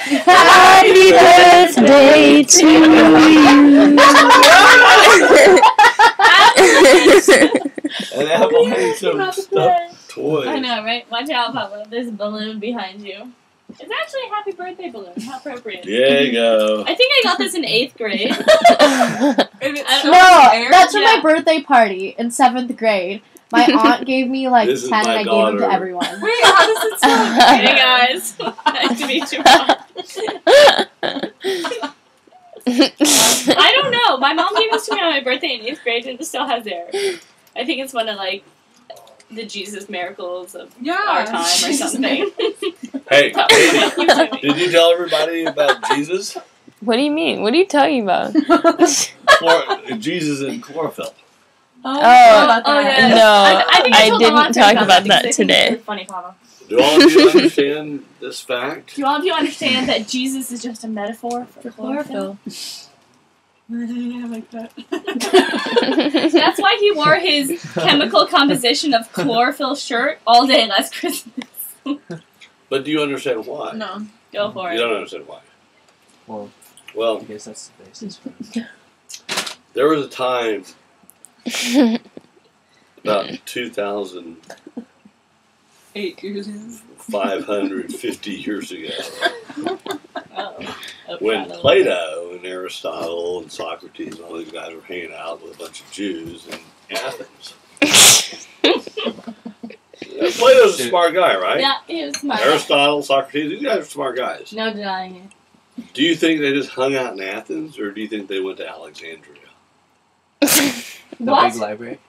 Happy birthday to you. And Apple has some stuffed toys. I know, right? Watch out, Papa. There's a balloon behind you. It's actually a happy birthday balloon. How appropriate. There you go. I think I got this in 8th grade. No, that's for my birthday party in 7th grade. My aunt gave me like 10 and I gave them to everyone. Wait, how does it sound? Hey guys. Nice to meet you. I don't know. My mom gave this to me on my birthday in 8th grade and it still has there. I think it's one of like the Jesus miracles of our time or something. Hey, Katie, did you tell everybody about Jesus? What do you mean? What are you talking about? Jesus and chlorophyll. Yeah. No, I didn't talk about that today. Really funny, Papa. Do all of you understand this fact? Do all of you understand that Jesus is just a metaphor for chlorophyll? Yeah, like that. That's why he wore his chemical composition of chlorophyll shirt all day last Christmas. But do you understand why? No. Go for it. You don't understand why. Well, I guess that's the basis. there was a time about 2,550 years ago when Plato and Aristotle and Socrates and all these guys were hanging out with a bunch of Jews in Athens. Plato's a smart guy, right? Yeah, he was smart. Aristotle, Socrates, these guys are smart guys. No denying it. Do you think they just hung out in Athens, or do you think they went to Alexandria? What? Big library?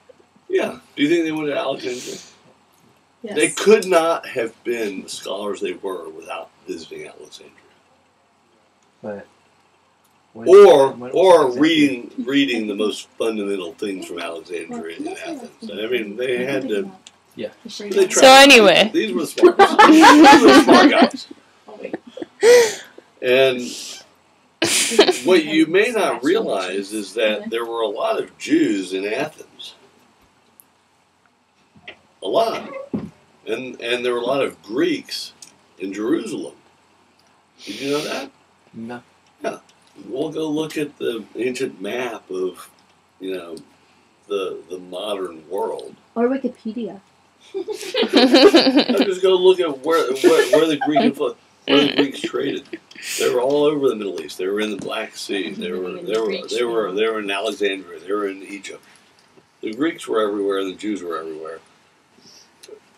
Yeah. Do you think they went to Alexandria? Yes. They could not have been the scholars they were without visiting Alexandria. But Or reading the most fundamental things from Alexandria in Athens. I mean, they had to. Yeah. So anyway, these were the smart guys. These were the smart guys. And what you may not realize is that there were a lot of Jews in Athens. A lot. And there were a lot of Greeks in Jerusalem. Did you know that? No. Yeah. We'll go look at the ancient map of, the modern world. Or Wikipedia. Just go look at where the Greeks traded. They were all over the Middle East. They were in the Black Sea. They were in Alexandria. They were in Egypt. The Greeks were everywhere. The Jews were everywhere.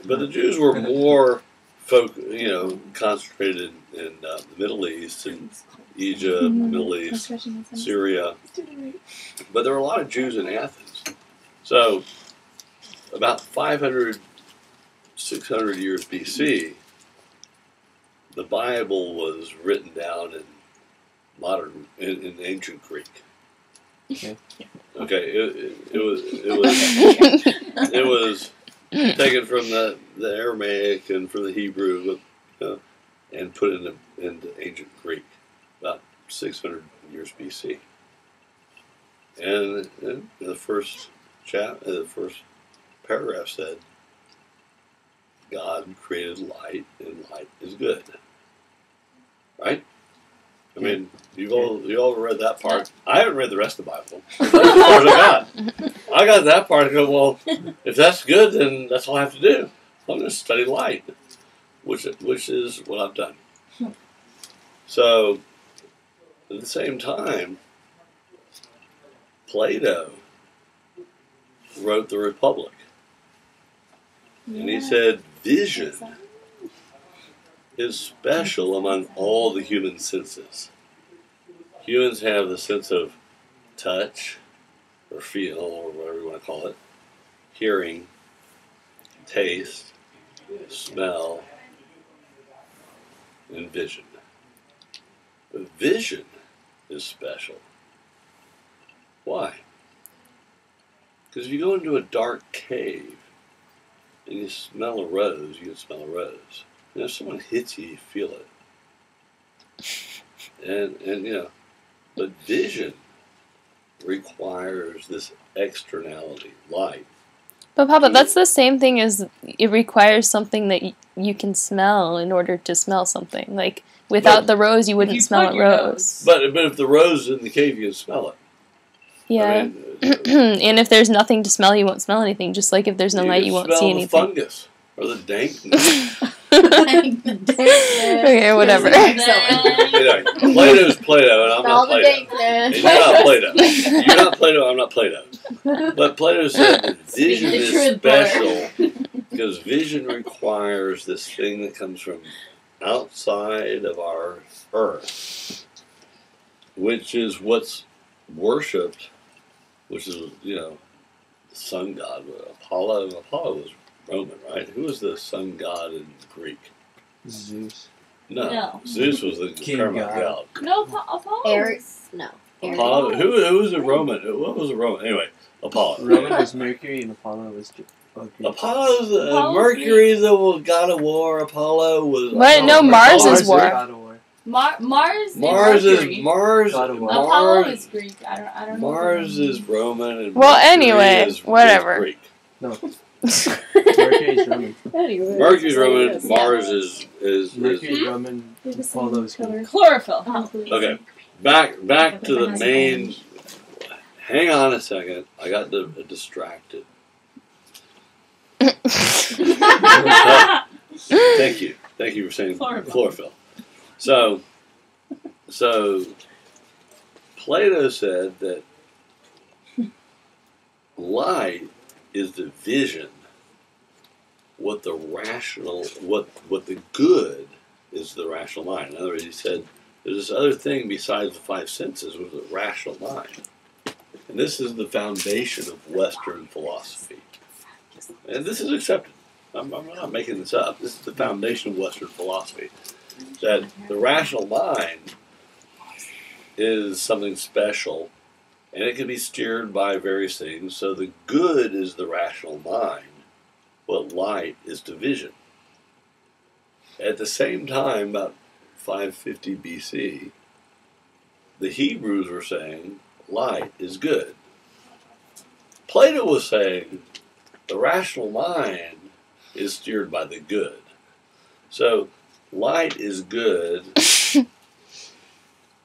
But the Jews were more concentrated in the Middle East and Egypt, Middle East, Syria. But there were a lot of Jews in Athens. So about 500, 600 years BC, the Bible was written down in ancient Greek. Okay. It was taken from the Aramaic and from the Hebrew, and put into ancient Greek about 600 years BC. And the first paragraph said, God created light, and light is good. Right? I mean, you all read that part. I haven't read the rest of the Bible. That's the part I got. I got that part and go, well, if that's good, then that's all I have to do. I'm going to study light, which is what I've done. So, at the same time, Plato wrote the Republic. And he said, vision is special among all the human senses. Humans have the sense of touch, or feel, or whatever you want to call it, hearing, taste, smell, and vision. But vision is special. Why? Because if you go into a dark cave and you smell a rose, you can smell a rose. And if someone hits you, you feel it. And but vision requires this externality, light. but Papa, that's the same thing as it requires something that you can smell in order to smell something. Like, Without the rose, you wouldn't smell a rose. But if the rose is in the cave, you can smell it. Yeah. I mean, and if there's nothing to smell, you won't smell anything. Just like if there's no light, you won't see anything. Smell the fungus or the dankness. Okay, whatever. Plato's Plato, and I'm not Plato. And you're not Plato. You're not Plato, I'm not Plato. But Plato said that vision is special because vision requires this thing that comes from outside of our earth, which is what's worshipped, which is, the sun god, Apollo. Apollo was Roman, right? Who was the sun god in Greek? Zeus. No. Zeus was the paramount god. No, Apollo. Ares. No. Apollo. Who was a Roman? What was a Roman? Anyway, Apollo. Roman was Mercury and Apollo was Apollo's Mercury, the god of war. Apollo was. What? No, Mars is war. Mars is Mars. Apollo is Greek. I don't know. Mars is Roman. And well, anyway, whatever. Is Greek. No. Mercury's Roman. Anyway, Mercury's Roman. Mars is Mercury's Roman. Apollo's Greek. Chlorophyll. Okay, back to the main. Hang on a second. I got distracted. Thank you for saying chlorophyll. So Plato said that light is the vision. What the good is the rational mind. In other words, he said there's this other thing besides the five senses, which is the rational mind. And this is the foundation of Western philosophy. And this is accepted. I'm not making this up. This is the foundation of Western philosophy. That the rational mind is something special, and it can be steered by various things. So the good is the rational mind, but light is division. At the same time, about 550 BC, the Hebrews were saying light is good. Plato was saying the rational mind is steered by the good. So light is good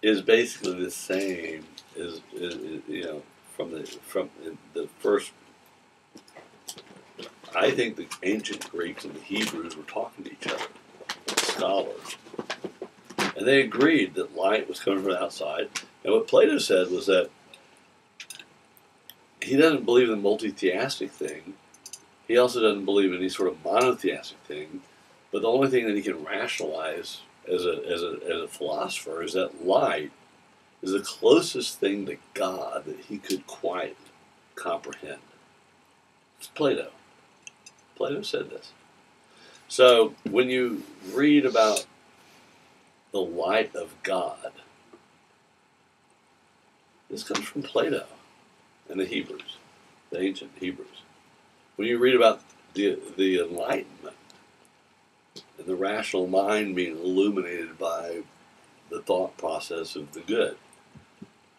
is basically the same as from the first. I think the ancient Greeks and the Hebrews were talking to each other, scholars, and they agreed that light was coming from the outside. And what Plato said was that he doesn't believe in the multi-theistic thing. He also doesn't believe in any sort of monotheistic thing. But the only thing that he can rationalize as a philosopher is that light is the closest thing to God that he could quite comprehend. It's Plato. Plato said this. So when you read about the light of God, this comes from Plato and the Hebrews, the ancient Hebrews. When you read about the Enlightenment and the rational mind being illuminated by the thought process of the good,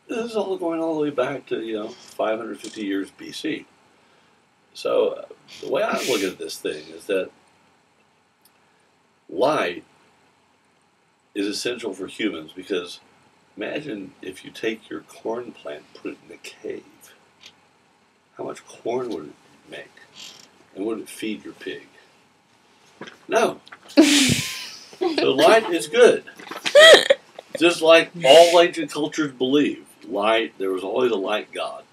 this is all going all the way back to 550 years BC. So the way I look at this thing is that light is essential for humans because imagine if you take your corn plant and put it in a cave. How much corn would it make? And would it feed your pig? No. So light is good. Just like all ancient cultures believe, light, there was always a light god.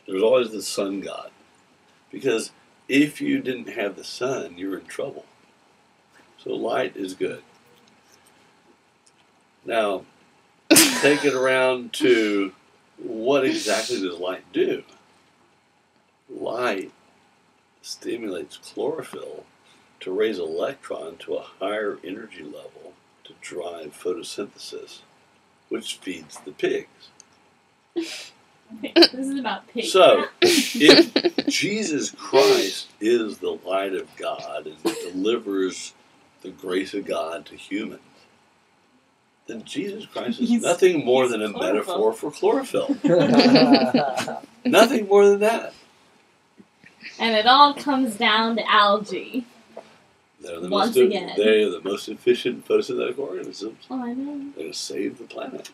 There was always the sun god. Because if you didn't have the sun, you were in trouble. So light is good. Now, take it around to what exactly does light do? Light stimulates chlorophyll to raise an electron to a higher energy level to drive photosynthesis, which feeds the pigs. This is about pigs. So, if Jesus Christ is the light of God and delivers the grace of God to humans, then Jesus Christ is nothing more than a metaphor for chlorophyll. Nothing more than that. And it all comes down to algae. They're the Once most, again. They are the most efficient photosynthetic organisms. Oh, I know. They're going to save the planet.